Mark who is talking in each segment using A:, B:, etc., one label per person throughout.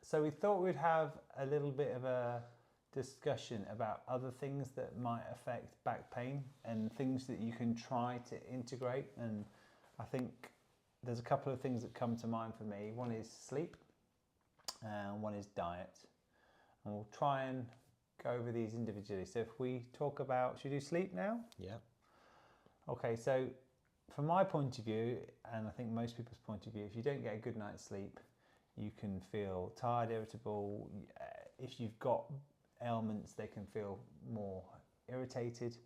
A: So we thought we'd have a little bit of a discussion about other things that might affect back pain and things that you can try to integrate. And I think there's a couple of things that come to mind for me. One is sleep, and one is diet. And we'll try and go over these individually. So if we talk about, should we do sleep now?
B: Yeah.
A: Okay, so from my point of view, and I think most people's point of view, if you don't get a good night's sleep, you can feel tired, irritable. If you've got ailments, they can feel more irritated.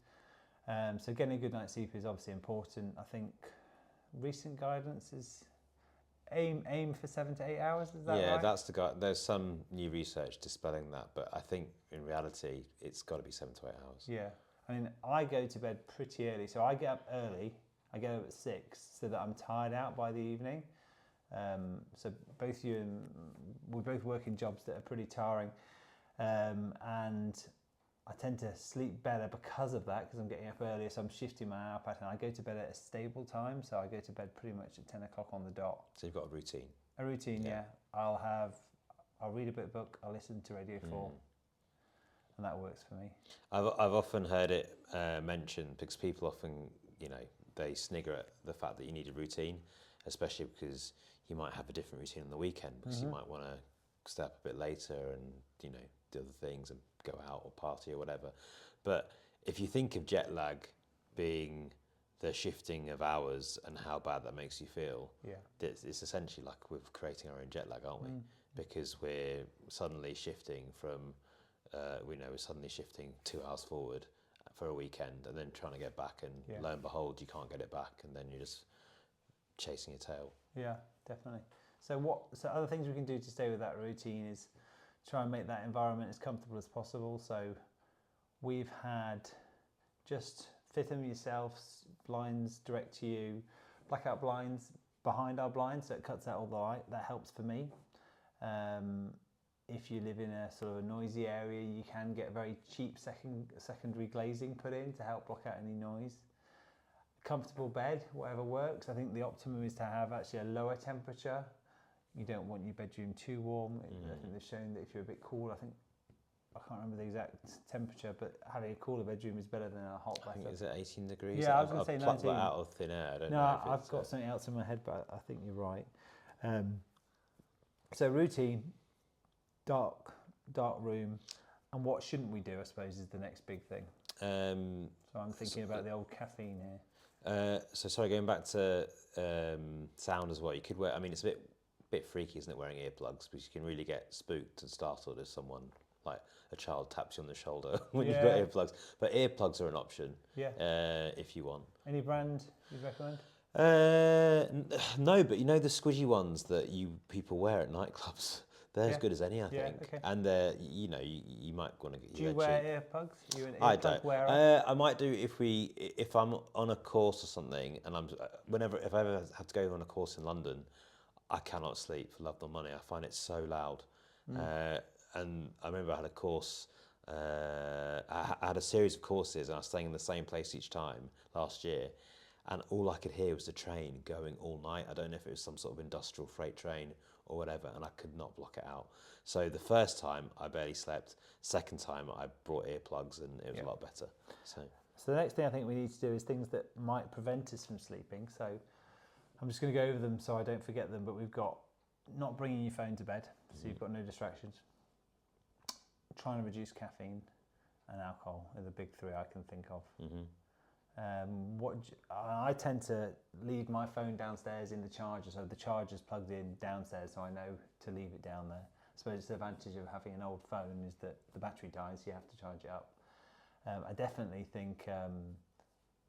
A: So getting a good night's sleep is obviously important. I think recent guidance is aim for 7 to 8 hours. Is that right?
B: Yeah, that's the guy. There's some new research dispelling that, but I think in reality, it's got to be 7 to 8 hours.
A: Yeah, I mean, I go to bed pretty early, so I get up early. I get up at 6 so that I'm tired out by the evening. So both you and we both work in jobs that are pretty tiring, and I tend to sleep better because of that, because I'm getting up earlier, so I'm shifting my hour pattern. I go to bed at a stable time, so I go to bed pretty much at 10 o'clock on the dot.
B: So you've got a routine.
A: A routine, yeah. I'll read a bit of book, I'll listen to Radio 4, and that works for me.
B: I've often heard it mentioned, because people often, they snigger at the fact that you need a routine, especially because you might have a different routine on the weekend, because you might want to stay up a bit later and, do other things and go out or party or whatever. But if you think of jet lag being the shifting of hours and how bad that makes you feel, it's essentially like we're creating our own jet lag, aren't we? Because we're suddenly shifting from, we're suddenly shifting 2 hours forward for a weekend and then trying to get back, and lo and behold, you can't get it back, and then you're just chasing your tail.
A: Yeah, definitely. So other things we can do to stay with that routine is try and make that environment as comfortable as possible. So we've had just fit them yourself, blinds direct to you, blackout blinds behind our blinds, so it cuts out all the light. That helps for me. If you live in a sort of a noisy area, you can get very cheap secondary glazing put in to help block out any noise. Comfortable bed, whatever works. I think the optimum is to have actually a lower temperature. You don't want your bedroom too warm. I think they've shown that if you're a bit cool, I can't remember the exact temperature, but having a cooler bedroom is better than a hot bathroom.
B: I think, is it 18 degrees?
A: Yeah, I was going to say 19.
B: I've plucked that out of thin air. I don't know if
A: I've got something else in my head, but I think you're right. So routine, dark room, and what shouldn't we do, I suppose, is the next big thing. So I'm thinking about the old caffeine here.
B: Going back to sound as well, you could wear, it's a bit freaky, isn't it, wearing earplugs, because you can really get spooked and startled if someone, like a child, taps you on the shoulder when you've got earplugs. But earplugs are an option, if you want.
A: Any brand you'd recommend?
B: No, but the squishy ones that people wear at nightclubs, they're as good as any, I think. Okay. And they're, you might want to get.
A: Do you wear earplugs? Are you an earplug
B: I don't.
A: wearer?
B: I might do if I'm on a course or something, and if I ever have to go on a course in London, I cannot sleep for love nor money. I find it so loud. And I remember I had a course. I had a series of courses, and I was staying in the same place each time last year. And all I could hear was the train going all night. I don't know if it was some sort of industrial freight train or whatever, and I could not block it out. So the first time I barely slept. Second time I brought earplugs, and it was a lot better. So
A: the next thing I think we need to do is things that might prevent us from sleeping. So I'm just going to go over them so I don't forget them. But we've got not bringing your phone to bed, so you've got no distractions. Trying to reduce caffeine and alcohol are the big three I can think of. I tend to leave my phone downstairs in the charger, so the charger's plugged in downstairs, so I know to leave it down there. I suppose the advantage of having an old phone is that the battery dies, you have to charge it up. I definitely think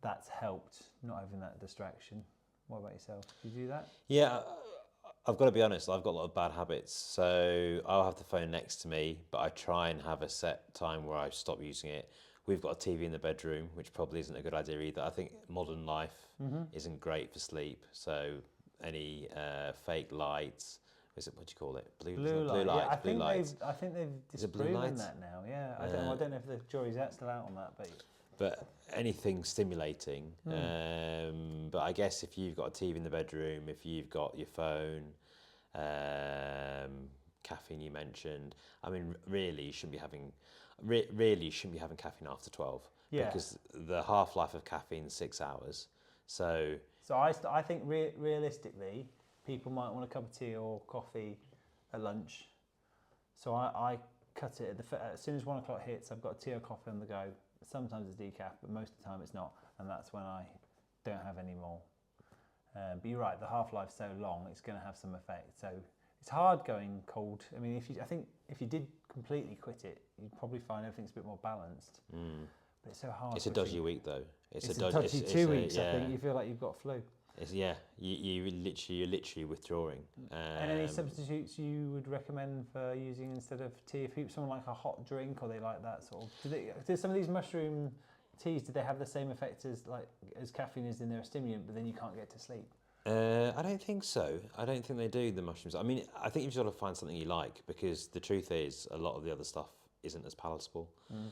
A: that's helped, not having that distraction. What about yourself? Do you do that?
B: Yeah, I've got to be honest, I've got a lot of bad habits. So I'll have the phone next to me, but I try and have a set time where I stop using it. We've got a TV in the bedroom, which probably isn't a good idea either. I think modern life isn't great for sleep. So any fake lights, what do you call it? Blue light.
A: Yeah, I think they've
B: Is it blue
A: disproven
B: light?
A: that now. Yeah, I don't know if the jury's still out on that,
B: but anything stimulating. But I guess if you've got a TV in the bedroom, if you've got your phone, caffeine caffeine you mentioned. I mean, really, you shouldn't be having really you shouldn't be having caffeine after 12 because the half-life of caffeine is 6 hours. So
A: I think realistically, people might want a cup of tea or coffee at lunch. So I cut it as soon as 1 o'clock hits. I've got tea or coffee on the go. Sometimes it's decaf, but most of the time it's not, and that's when I don't have any more. But you're right, the half-life's so long, it's going to have some effect. So it's hard going cold. I mean, I think if you did completely quit it, you'd probably find everything's a bit more balanced. But it's so hard.
B: It's a dodgy week though.
A: It's a dodgy 2 weeks. I think you feel like you've got flu.
B: You're literally withdrawing.
A: And any substitutes you would recommend for using instead of tea? If someone like a hot drink, or they like that sort of. Do some of these mushroom teas? Do they have the same effect as caffeine is in their stimulant, but then you can't get to sleep?
B: I don't think so. I don't think they do, the mushrooms. I mean, I think you've got to find something you like, because the truth is a lot of the other stuff isn't as palatable.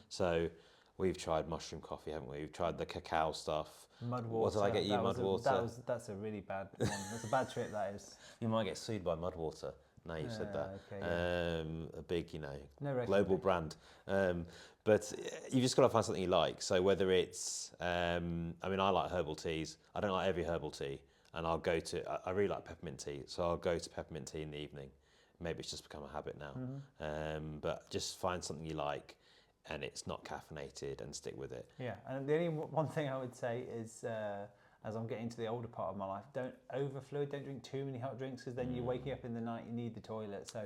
B: So we've tried mushroom coffee, haven't we? We've tried the cacao stuff.
A: Mud water.
B: What did I get you? Mud water.
A: That's a really bad one. That's a bad trip, that is.
B: You might get sued by Mud Water. Now you've said that.
A: Okay, yeah.
B: A big,
A: No
B: global brand. But you've just got to find something you like. So whether it's, I mean, I like herbal teas. I don't like every herbal tea. And I really like peppermint tea. So I'll go to peppermint tea in the evening. Maybe it's just become a habit now. But just find something you like, and it's not caffeinated, and stick with it. Yeah,
A: and the only one thing I would say is, as I'm getting to the older part of my life, don't overfluid, don't drink too many hot drinks, because then you're waking up in the night, you need the toilet. So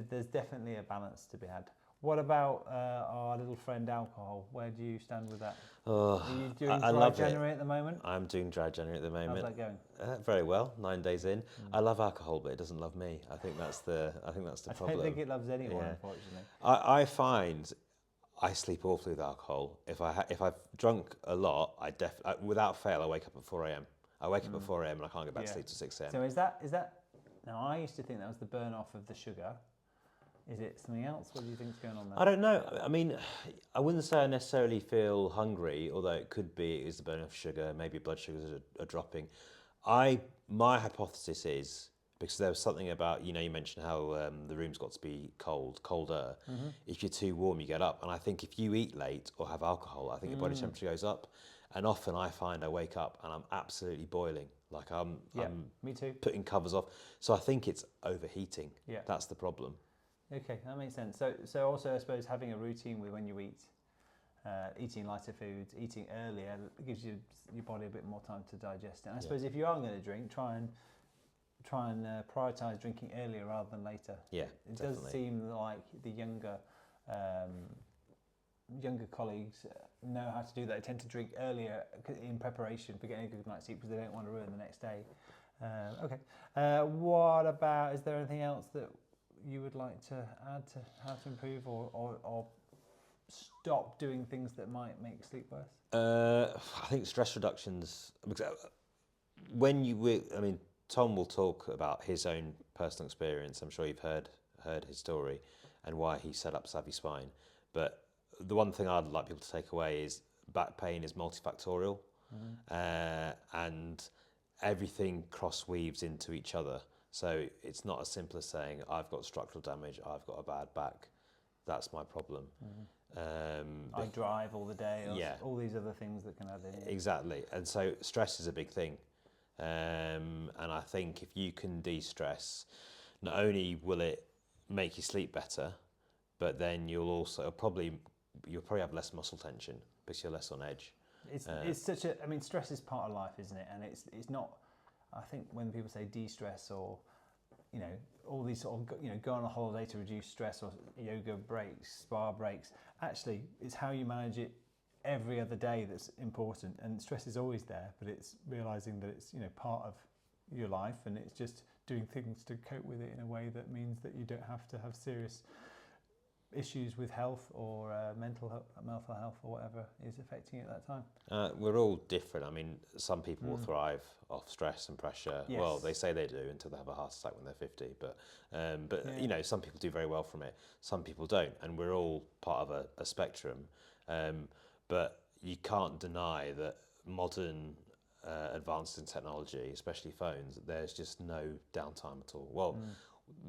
A: there's definitely a balance to be had. What about our little friend alcohol? Where do you stand with that? Are you doing dry January at the moment?
B: I'm doing dry January at the moment.
A: How's that going?
B: Very well. 9 days in. I love alcohol, but it doesn't love me. I think that's the problem.
A: I don't think it loves anyone, unfortunately.
B: I find I sleep awfully with alcohol. If I've drunk a lot, without fail, I wake up at 4 a.m. I wake up at 4 a.m. and I can't get back to sleep till 6 a.m.
A: So is that? Now I used to think that was the burn off of the sugar. Is it something else? What do you think's going on there?
B: I don't know. I mean, I wouldn't say I necessarily feel hungry, although it could be it is the burn of sugar. Maybe blood sugars are dropping. My hypothesis is, because there was something about, you mentioned how the room's got to be colder. If you're too warm, you get up. And I think if you eat late or have alcohol, I think your body temperature goes up. And often I find I wake up and I'm absolutely boiling. Like I'm
A: me too.
B: Putting covers off. So I think it's overheating.
A: Yeah.
B: That's the problem.
A: Okay, that makes sense. So also, I suppose, having a routine with when you eat, eating lighter foods, eating earlier, gives your body a bit more time to digest it. And I suppose if you are going to drink, try and prioritise drinking earlier rather than later.
B: Yeah,
A: it does seem like the younger colleagues know how to do that. They tend to drink earlier in preparation for getting a good night's sleep, because they don't want to ruin the next day. What about? Is there anything else that you would like to add to how to improve or stop doing things that might make sleep worse?
B: I think stress reductions. Tom will talk about his own personal experience. I'm sure you've heard his story and why he set up Savvy Spine. But the one thing I'd like people to take away is back pain is multifactorial, and everything cross weaves into each other. So it's not as simple as saying, I've got structural damage, I've got a bad back, that's my problem.
A: I drive all the day, all these other things that can add in.
B: Exactly, and so stress is a big thing. And I think if you can de-stress, not only will it make you sleep better, but then you'll probably have less muscle tension because you're less on edge.
A: It's such a, stress is part of life, isn't it? And it's not, I think when people say de-stress or, all these sort of, go on a holiday to reduce stress, or yoga breaks, spa breaks, actually it's how you manage it every other day that's important. And stress is always there, but it's realising that it's, part of your life, and it's just doing things to cope with it in a way that means that you don't have to have serious issues with health or mental health or whatever is affecting you at that time.
B: We're all different. Some people will thrive off stress and pressure.
A: Yes.
B: Well, they say they do until they have a heart attack when they're 50. But some people do very well from it. Some people don't, and we're all part of a spectrum. But you can't deny that modern advances in technology, especially phones, there's just no downtime at all. Well,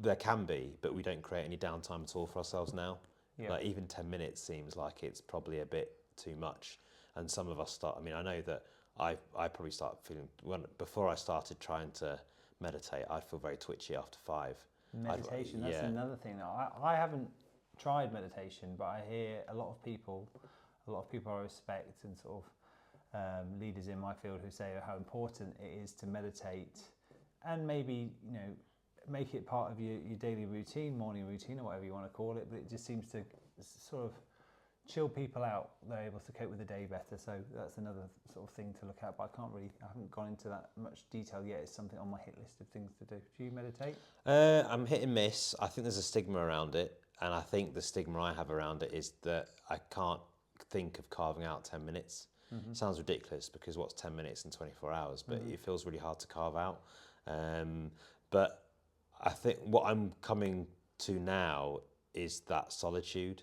B: there can be, but we don't create any downtime at all for ourselves now.
A: Yeah.
B: Like even 10 minutes seems like it's probably a bit too much. And some of us start, I mean, I know that I probably start feeling, before I started trying to meditate, I feel very twitchy after 5.
A: Meditation, that's another thing. I haven't tried meditation, but I hear a lot of people I respect and sort of leaders in my field who say how important it is to meditate, and maybe, you know, make it part of your daily routine, morning routine, or whatever you want to call it. But it just seems to sort of chill people out. They're able to cope with the day better. So that's another sort of thing to look at. But I haven't gone into that much detail yet. It's something on my hit list of things to do. Do you meditate?
B: I'm hit and miss. I think there's a stigma around it. And I think the stigma I have around it is that I can't think of carving out 10 minutes. Mm-hmm. Sounds ridiculous because what's 10 minutes in 24 hours? But it feels really hard to carve out. But I think what I'm coming to now is that solitude.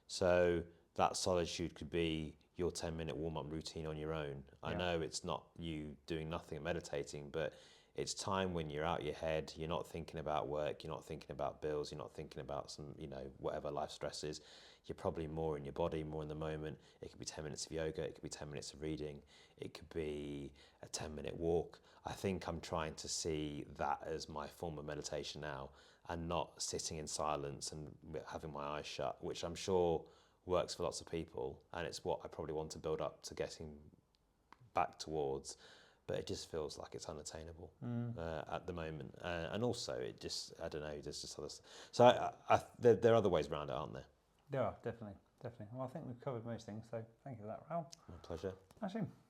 B: So that solitude could be your 10-minute warm-up routine on your own. I know it's not you doing nothing and meditating, but it's time when you're out your head, you're not thinking about work, you're not thinking about bills, you're not thinking about some, you know, whatever life stress is. You're probably more in your body, more in the moment. It could be 10 minutes of yoga, it could be 10 minutes of reading, it could be a 10-minute walk. I think I'm trying to see that as my form of meditation now, and not sitting in silence and having my eyes shut, which I'm sure works for lots of people, and it's what I probably want to build up to getting back towards, but it just feels like it's unattainable at the moment. And also, it just, I don't know, there's just other. So there are other ways around it, aren't there?
A: There are, definitely. Well, I think we've covered most things, so thank you for that, Raoul.
B: My pleasure.
A: Ashim.